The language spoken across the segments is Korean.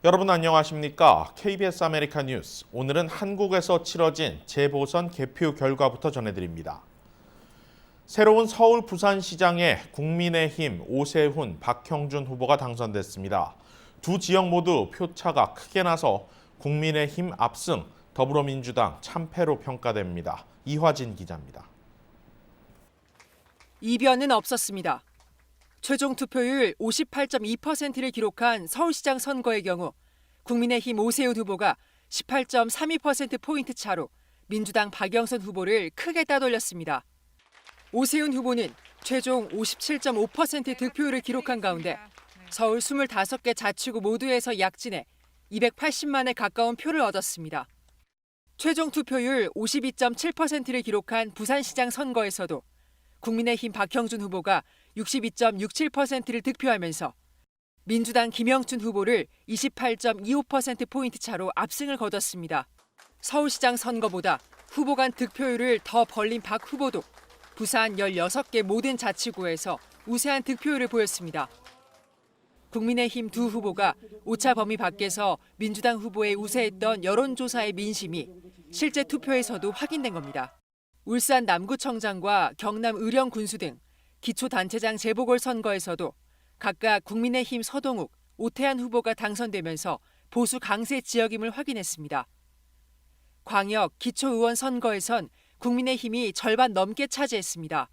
여러분 안녕하십니까? KBS 아메리카 뉴스. 오늘은 한국에서 치러진 재보선 개표 결과부터 전해드립니다. 새로운 서울 부산시장에 국민의힘 오세훈, 박형준 후보가 당선됐습니다. 두 지역 모두 표차가 크게 나서 국민의힘 압승, 더불어민주당 참패로 평가됩니다. 이화진 기자입니다. 이변은 없었습니다. 최종 투표율 58.2%를 기록한 서울시장 선거의 경우 국민의힘 오세훈 후보가 18.32%포인트 차로 민주당 박영선 후보를 크게 따돌렸습니다. 오세훈 후보는 최종 57.5% 득표율을 기록한 가운데 서울 25개 자치구 모두에서 약진해 280만에 가까운 표를 얻었습니다. 최종 투표율 52.7%를 기록한 부산시장 선거에서도 국민의힘 박형준 후보가 62.67%를 득표하면서 민주당 김영춘 후보를 28.25%포인트 차로 압승을 거뒀습니다. 서울시장 선거보다 후보 간 득표율을 더 벌린 박 후보도 부산 16개 모든 자치구에서 우세한 득표율을 보였습니다. 국민의힘 두 후보가 오차 범위 밖에서 민주당 후보에 우세했던 여론조사의 민심이 실제 투표에서도 확인된 겁니다. 울산 남구청장과 경남 의령 군수 등 기초단체장 재보궐선거에서도 각각 국민의힘 서동욱, 오태한 후보가 당선되면서 보수 강세 지역임을 확인했습니다. 광역 기초의원 선거에선 국민의힘이 절반 넘게 차지했습니다.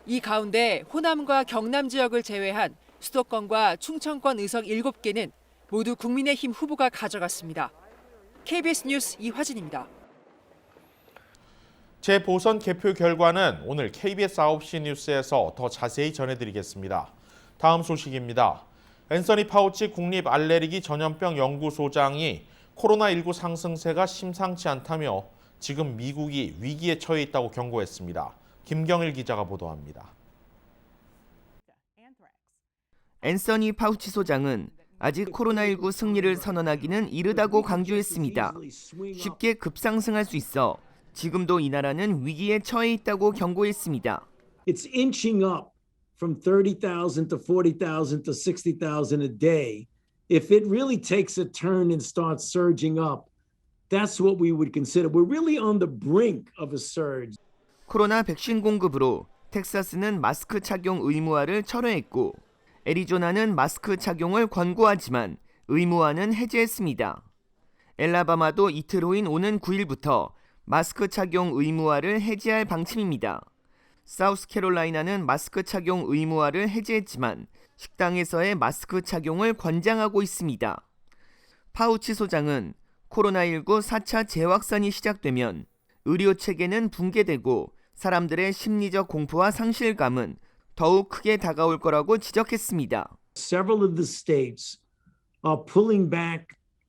이 가운데 호남과 경남 지역을 제외한 수도권과 충청권 의석 7개는 모두 국민의힘 후보가 가져갔습니다. KBS 뉴스 이화진입니다. 재보선 개표 결과는 오늘 KBS 9시 뉴스에서 더 자세히 전해드리겠습니다. 다음 소식입니다. 앤서니 파우치 국립알레르기 전염병 연구소장이 코로나19 상승세가 심상치 않다며 지금 미국이 위기에 처해 있다고 경고했습니다. 김경일 기자가 보도합니다. 앤서니 파우치 소장은 아직 코로나19 승리를 선언하기는 이르다고 강조했습니다. 쉽게 급상승할 수 있어 지금도 이 나라는 위기에 처해 있다고 경고했습니다. It's inching up from 30,000 to 40,000 to 60,000 a day. If it really takes a turn and starts surging up, that's what we would consider. We're really on the brink of a surge. 코로나 백신 공급으로 텍사스는 마스크 착용 의무화를 철회했고 애리조나는 마스크 착용을 권고하지만 의무화는 해제했습니다. 엘라바마도 이틀 후인 오는 9일부터 마스크 착용 의무화를 해제할 방침입니다. 사우스캐롤라이나는 마스크 착용 의무화를 해제했지만 식당에서의 마스크 착용을 권장하고 있습니다. 파우치 소장은 코로나19 4차 재확산이 시작되면 의료 체계는 붕괴되고 사람들의 심리적 공포와 상실감은 더욱 크게 다가올 거라고 지적했습니다. Several of the states are pulling back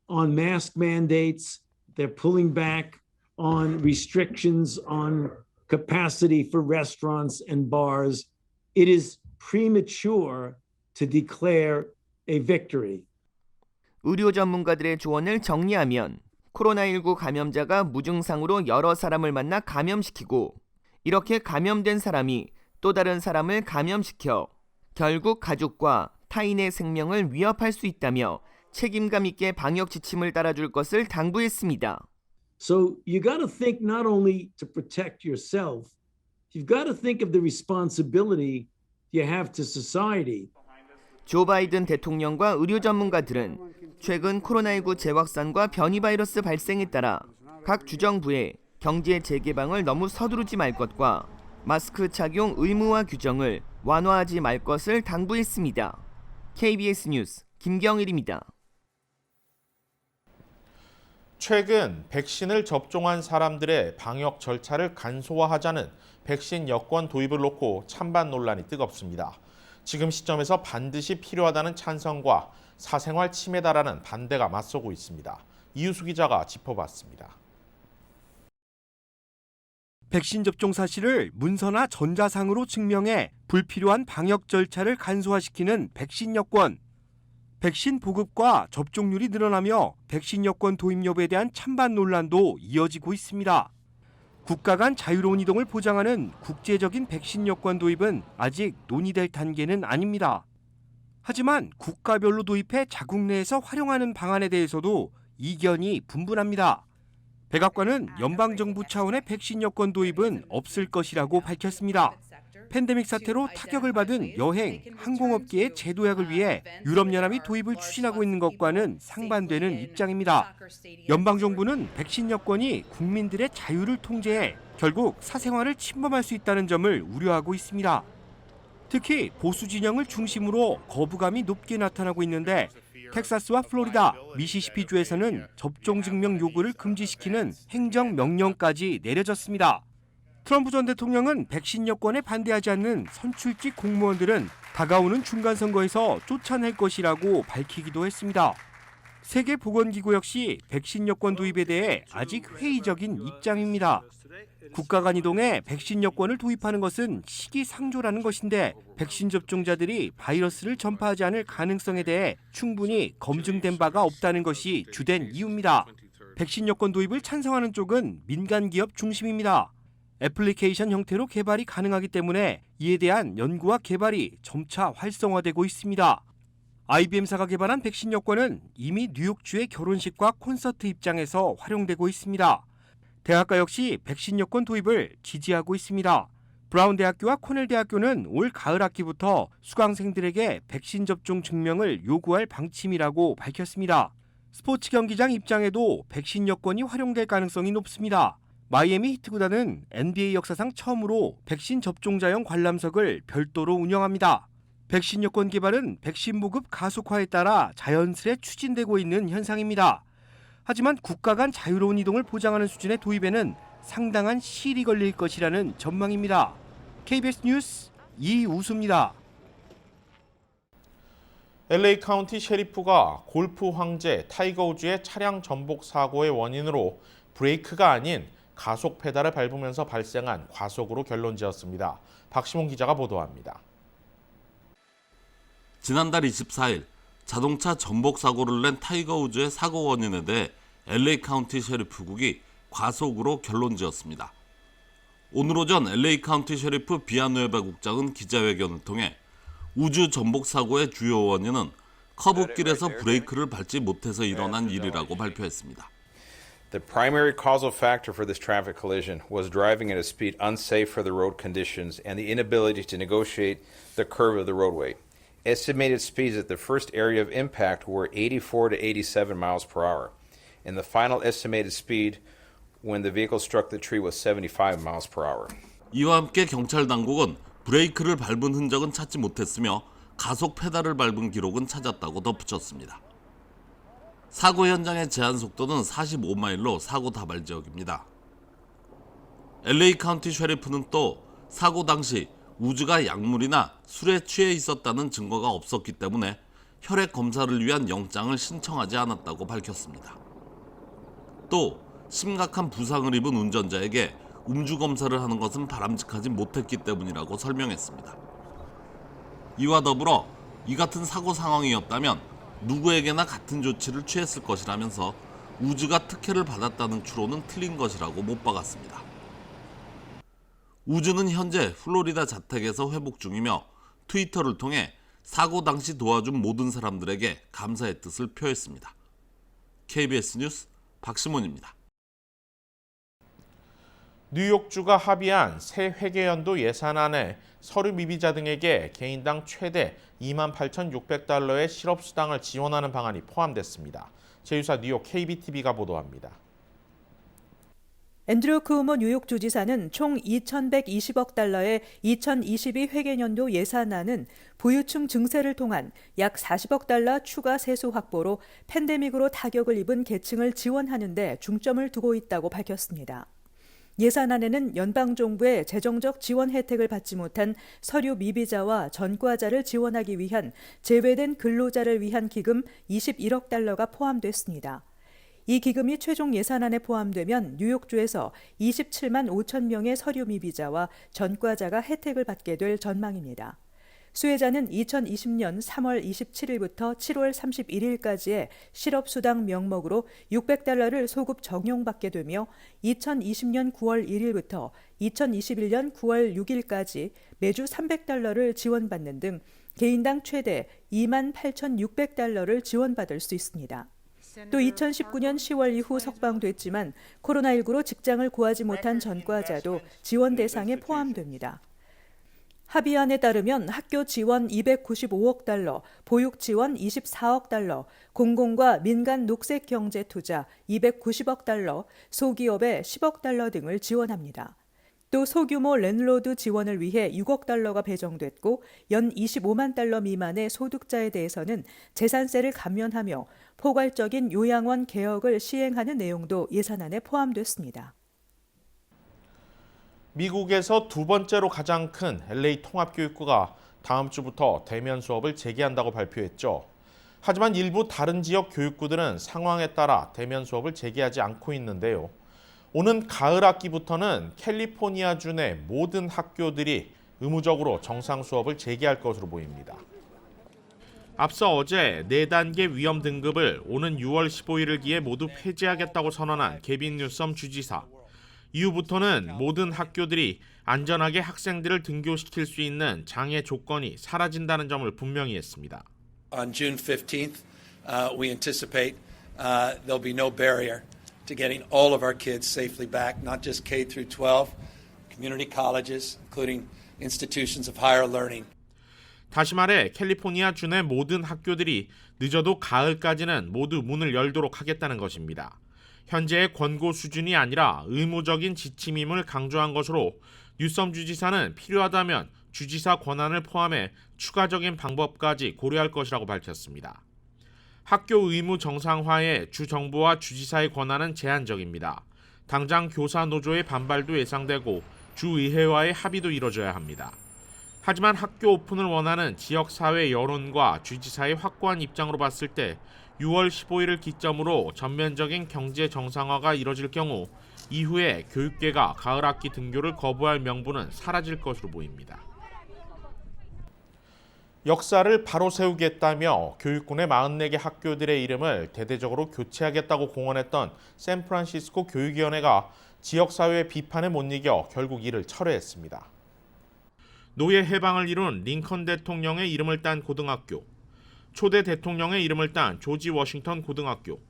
on mask mandates. They're pulling back on restrictions on capacity for restaurants and bars. It is premature to declare a victory. 의료 전문가들의 조언을 정리하면 코로나19 감염자가 무증상으로 여러 사람을 만나 감염시키고 이렇게 감염된 사람이 또 다른 사람을 감염시켜 결국 가족과 타인의 생명을 위협할 수 있다며 책임감 있게 방역 지침을 따라줄 것을 당부했습니다. So you got to think not only to protect yourself, you've got to think of the responsibility you have to society. 조 바이든 대통령과 의료 전문가들은 최근 코로나19 재확산과 변이 바이러스 발생에 따라 각 주정부에 경제 재개방을 너무 서두르지 말 것과 마스크 착용 의무화 규정을 완화하지 말 것을 당부했습니다. KBS 뉴스 김경일입니다. 최근 백신을 접종한 사람들의 방역 절차를 간소화하자는 백신 여권 도입을 놓고 찬반 논란이 뜨겁습니다. 지금 시점에서 반드시 필요하다는 찬성과 사생활 침해다라는 반대가 맞서고 있습니다. 이유수 기자가 짚어봤습니다. 백신 접종 사실을 문서나 전자상으로 증명해 불필요한 방역 절차를 간소화시키는 백신 여권. 백신 보급과 접종률이 늘어나며 백신 여권 도입 여부에 대한 찬반 논란도 이어지고 있습니다. 국가 간 자유로운 이동을 보장하는 국제적인 백신 여권 도입은 아직 논의될 단계는 아닙니다. 하지만 국가별로 도입해 자국 내에서 활용하는 방안에 대해서도 이견이 분분합니다. 백악관은 연방정부 차원의 백신 여권 도입은 없을 것이라고 밝혔습니다. 팬데믹 사태로 타격을 받은 여행, 항공업계의 재도약을 위해 유럽연합이 도입을 추진하고 있는 것과는 상반되는 입장입니다. 연방정부는 백신 여권이 국민들의 자유를 통제해 결국 사생활을 침범할 수 있다는 점을 우려하고 있습니다. 특히 보수 진영을 중심으로 거부감이 높게 나타나고 있는데 텍사스와 플로리다, 미시시피주에서는 접종 증명 요구를 금지시키는 행정명령까지 내려졌습니다. 트럼프 전 대통령은 백신 여권에 반대하지 않는 선출직 공무원들은 다가오는 중간선거에서 쫓아낼 것이라고 밝히기도 했습니다. 세계보건기구 역시 백신 여권 도입에 대해 아직 회의적인 입장입니다. 국가 간 이동에 백신 여권을 도입하는 것은 시기상조라는 것인데 백신 접종자들이 바이러스를 전파하지 않을 가능성에 대해 충분히 검증된 바가 없다는 것이 주된 이유입니다. 백신 여권 도입을 찬성하는 쪽은 민간 기업 중심입니다. 애플리케이션 형태로 개발이 가능하기 때문에 이에 대한 연구와 개발이 점차 활성화되고 있습니다. IBM사가 개발한 백신 여권은 이미 뉴욕주의 결혼식과 콘서트 입장에서 활용되고 있습니다. 대학가 역시 백신 여권 도입을 지지하고 있습니다. 브라운 대학교와 코넬 대학교는 올 가을 학기부터 수강생들에게 백신 접종 증명을 요구할 방침이라고 밝혔습니다. 스포츠 경기장 입장에도 백신 여권이 활용될 가능성이 높습니다. 마이애미 히트 구단은 NBA 역사상 처음으로 백신 접종자용 관람석을 별도로 운영합니다. 백신 여권 개발은 백신 보급 가속화에 따라 자연스레 추진되고 있는 현상입니다. 하지만 국가 간 자유로운 이동을 보장하는 수준의 도입에는 상당한 시일이 걸릴 것이라는 전망입니다. KBS 뉴스 이우수입니다. LA 카운티 셰리프가 골프 황제 타이거 우즈의 차량 전복 사고의 원인으로 브레이크가 아닌 가속 페달을 밟으면서 발생한 과속으로 결론지었습니다. 박시몬 기자가 보도합니다. 지난달 24일 자동차 전복 사고를 낸 타이거 우즈의 사고 원인에 대해 LA 카운티 셰리프국이 과속으로 결론지었습니다. 오늘 오전 LA 카운티 셰리프 비아누에바 국장은 기자회견을 통해 우즈 전복 사고의 주요 원인은 커브길에서 브레이크를 밟지 못해서 일어난 일이라고 발표했습니다. The primary causal factor for this traffic collision was driving at a speed unsafe for the road conditions and the inability to negotiate the curve of the roadway. Estimated speeds at the first area of impact were 84 to 87 miles per hour, and the final estimated speed when the vehicle struck the tree was 75 miles per hour. 이와 함께 경찰 당국은 브레이크를 밟은 흔적은 찾지 못했으며 가속 페달을 밟은 기록은 찾았다고 덧붙였습니다. 사고 현장의 제한 속도는 45마일로 사고 다발 지역입니다. LA 카운티 셰리프는 또 사고 당시 우즈가 약물이나 술에 취해 있었다는 증거가 없었기 때문에 혈액 검사를 위한 영장을 신청하지 않았다고 밝혔습니다. 또 심각한 부상을 입은 운전자에게 음주 검사를 하는 것은 바람직하지 못했기 때문이라고 설명했습니다. 이와 더불어 이 같은 사고 상황이었다면 누구에게나 같은 조치를 취했을 것이라면서 우즈가 특혜를 받았다는 추론은 틀린 것이라고 못 박았습니다. 우즈는 현재 플로리다 자택에서 회복 중이며 트위터를 통해 사고 당시 도와준 모든 사람들에게 감사의 뜻을 표했습니다. KBS 뉴스 박시몬입니다. 뉴욕주가 합의한 새 회계연도 예산안에 서류 미비자 등에게 개인당 최대 28,600달러의 실업수당을 지원하는 방안이 포함됐습니다. 제휴사 뉴욕 KBTV가 보도합니다. 앤드류 쿠오모 뉴욕주지사는 총 2,120억 달러의 2022 회계연도 예산안은 부유층 증세를 통한 약 40억 달러 추가 세수 확보로 팬데믹으로 타격을 입은 계층을 지원하는 데 중점을 두고 있다고 밝혔습니다. 예산안에는 연방정부의 재정적 지원 혜택을 받지 못한 서류 미비자와 전과자를 지원하기 위한 제외된 근로자를 위한 기금 21억 달러가 포함됐습니다. 이 기금이 최종 예산안에 포함되면 뉴욕주에서 27만 5천 명의 서류 미비자와 전과자가 혜택을 받게 될 전망입니다. 수혜자는 2020년 3월 27일부터 7월 31일까지의 실업수당 명목으로 600달러를 소급 적용받게 되며 2020년 9월 1일부터 2021년 9월 6일까지 매주 300달러를 지원받는 등 개인당 최대 28,600달러를 지원받을 수 있습니다. 또 2019년 10월 이후 석방됐지만 코로나19로 직장을 구하지 못한 전과자도 지원 대상에 포함됩니다. 합의안에 따르면 학교 지원 295억 달러, 보육 지원 24억 달러, 공공과 민간 녹색 경제 투자 290억 달러, 소기업에 10억 달러 등을 지원합니다. 또 소규모 랜드로드 지원을 위해 6억 달러가 배정됐고 연 25만 달러 미만의 소득자에 대해서는 재산세를 감면하며 포괄적인 요양원 개혁을 시행하는 내용도 예산안에 포함됐습니다. 미국에서 두 번째로 가장 큰 LA 통합교육부가 다음 주부터 대면 수업을 재개한다고 발표했죠. 하지만 일부 다른 지역 교육부들은 상황에 따라 대면 수업을 재개하지 않고 있는데요. 오는 가을 학기부터는 캘리포니아주 내 모든 학교들이 의무적으로 정상 수업을 재개할 것으로 보입니다. 앞서 어제 4단계 위험 등급을 오는 6월 15일을 기해 모두 폐지하겠다고 선언한 게빈 뉴섬 주지사. 이후부터는 모든 학교들이 안전하게 학생들을 등교시킬 수 있는 장애 조건이 사라진다는 점을 분명히 했습니다. On June 15th, we anticipate there'll be no barrier to getting all of our kids safely back, not just K through 12, community colleges, including institutions of higher learning. 다시 말해 캘리포니아 주 내 모든 학교들이 늦어도 가을까지는 모두 문을 열도록 하겠다는 것입니다. 현재의 권고 수준이 아니라 의무적인 지침임을 강조한 것으로 뉴섬 주지사는 필요하다면 주지사 권한을 포함해 추가적인 방법까지 고려할 것이라고 밝혔습니다. 학교 의무 정상화에 주 정부와 주지사의 권한은 제한적입니다. 당장 교사 노조의 반발도 예상되고 주의회와의 합의도 이뤄져야 합니다. 하지만 학교 오픈을 원하는 지역사회 여론과 주지사의 확고한 입장으로 봤을 때 6월 15일을 기점으로 전면적인 경제 정상화가 이뤄질 경우 이후에 교육계가 가을 학기 등교를 거부할 명분은 사라질 것으로 보입니다. 역사를 바로 세우겠다며 교육군의 44개 학교들의 이름을 대대적으로 교체하겠다고 공언했던 샌프란시스코 교육위원회가 지역사회의 비판에 못 이겨 결국 이를 철회했습니다. 노예 해방을 이룬 링컨 대통령의 이름을 딴 고등학교, 초대 대통령의 이름을 딴 조지 워싱턴 고등학교,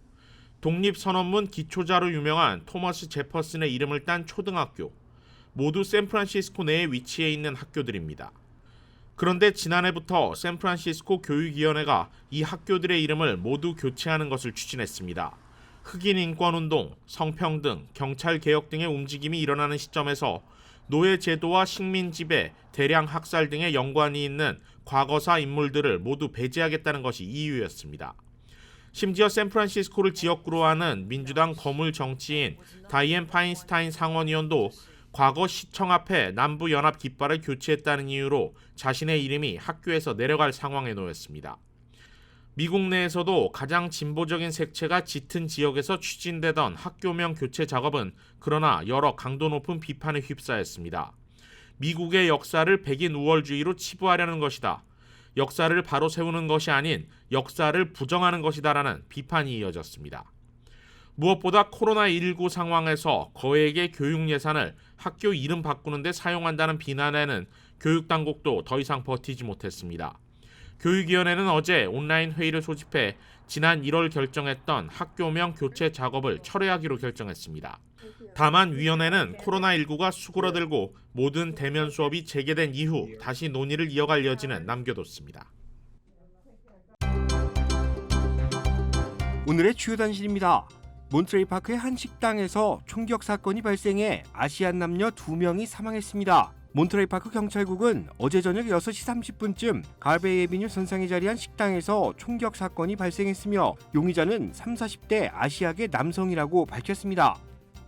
독립선언문 기초자로 유명한 토머스 제퍼슨의 이름을 딴 초등학교, 모두 샌프란시스코 내에 위치해 있는 학교들입니다. 그런데 지난해부터 샌프란시스코 교육위원회가 이 학교들의 이름을 모두 교체하는 것을 추진했습니다. 흑인 인권운동, 성평등, 경찰개혁 등의 움직임이 일어나는 시점에서 노예 제도와 식민 지배, 대량 학살 등의 연관이 있는 과거사 인물들을 모두 배제하겠다는 것이 이유였습니다. 심지어 샌프란시스코를 지역구로 하는 민주당 거물 정치인 다이앤 파인스타인 상원의원도 과거 시청 앞에 남부연합 깃발을 교체했다는 이유로 자신의 이름이 학교에서 내려갈 상황에 놓였습니다. 미국 내에서도 가장 진보적인 색채가 짙은 지역에서 추진되던 학교명 교체 작업은 그러나 여러 강도 높은 비판에 휩싸였습니다. 미국의 역사를 백인 우월주의로 치부하려는 것이다. 역사를 바로 세우는 것이 아닌 역사를 부정하는 것이다라는 비판이 이어졌습니다. 무엇보다 코로나19 상황에서 거액의 교육 예산을 학교 이름 바꾸는 데 사용한다는 비난에는 교육당국도 더 이상 버티지 못했습니다. 교육위원회는 어제 온라인 회의를 소집해 지난 1월 결정했던 학교명 교체 작업을 철회하기로 결정했습니다. 다만 위원회는 코로나19가 수그러들고 모든 대면 수업이 재개된 이후 다시 논의를 이어갈 여지는 남겨뒀습니다. 오늘의 주요 단신입니다. 몬트레이 파크의 한 식당에서 총격 사건이 발생해 아시안 남녀 2명이 사망했습니다. 몬트레이 파크 경찰국은 어제 저녁 6시 30분쯤 갈베이 애비뉴 선상에 자리한 식당에서 총격 사건이 발생했으며 용의자는 30, 40대 아시아계 남성이라고 밝혔습니다.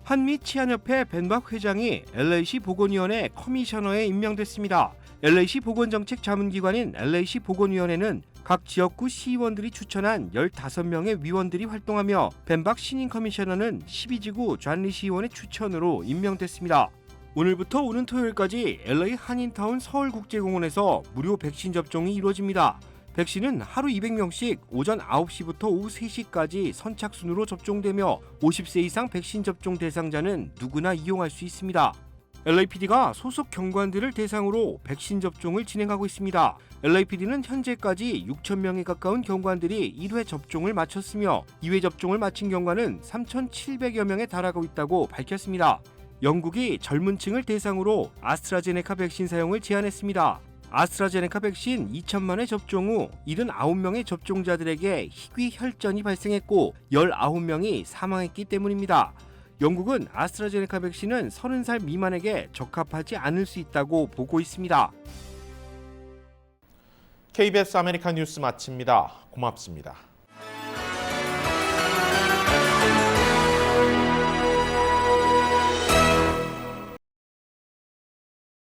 한미 치안협회 벤박 회장이 LA시 보건위원회 커미셔너에 임명됐습니다. LA시 보건정책 자문기관인 LA시 보건위원회는 각 지역구 시의원들이 추천한 15명의 위원들이 활동하며 벤박 신임 커미셔너는 12지구 존리 시의원의 추천으로 임명됐습니다. 오늘부터 오는 토요일까지 LA 한인타운 서울국제공원에서 무료 백신 접종이 이루어집니다. 백신은 하루 200명씩 오전 9시부터 오후 3시까지 선착순으로 접종되며 50세 이상 백신 접종 대상자는 누구나 이용할 수 있습니다. LAPD가 소속 경관들을 대상으로 백신 접종을 진행하고 있습니다. LAPD는 현재까지 6,000명에 가까운 경관들이 1회 접종을 마쳤으며 2회 접종을 마친 경관은 3,700여 명에 달하고 있다고 밝혔습니다. 영국이 젊은 층을 대상으로 아스트라제네카 백신 사용을 제한했습니다. 아스트라제네카 백신 2천만 회 접종 후 79명의 접종자들에게 희귀 혈전이 발생했고 19명이 사망했기 때문입니다. 영국은 아스트라제네카 백신은 30살 미만에게 적합하지 않을 수 있다고 보고 있습니다. KBS 아메리칸 뉴스 마칩니다. 고맙습니다.